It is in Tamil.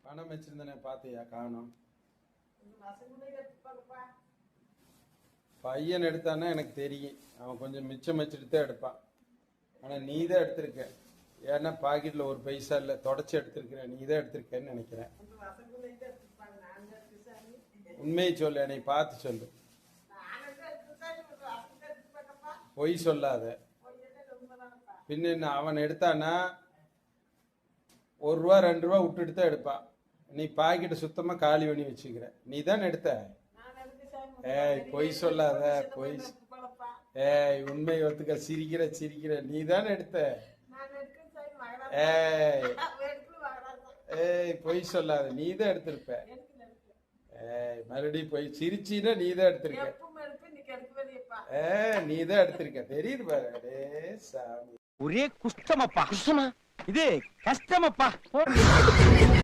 பணம் வச்சிருந்தனே பாத்தியா? காணோம். பையன் எடுத்தான்னா எனக்கு தெரியும், அவன் கொஞ்சம் மிச்சம் வச்சுட்டு தான் எடுப்பான். ஆனா நீ தான் எடுத்திருக்க. ஏன்னா பாக்கெட்ல ஒரு பைசா இல்ல, தொடச்சி எடுத்திருக்கிற. நீ தான் எடுத்திருக்கேன்னு நினைக்கிறேன். உண்மையை சொல்லு, என்னை பார்த்து சொல்லு, பொய் சொல்லாத. பின்ன என்ன, அவன் எடுத்தானா ₹1 ₹2 விட்டுட்டு தான் எடுப்பான். நீ பாக்கெட்டு சுத்தமா காலி பண்ணி வச்சுக்கிற. நீ தான் எடுத்த. ஏய் பொய் சொல்லாத, பொய். ஏய் உண்மை ஒத்துக்க. சிரிக்கிற நீ தான் எடுத்த. ஏய் ஏய் பொய் சொல்லாத, நீ தான் எடுத்திருப்ப. ஏய் மறுபடியும் போய் சிரிச்சின்னா நீ தான் எடுத்திருக்க. நீ தான் எடுத்திருக்க, தெரியுது பாரு. அடே சாமி, ஒரே குஷ்டமப்பா. குஷ்டமா? இது கஷ்டமப்பா.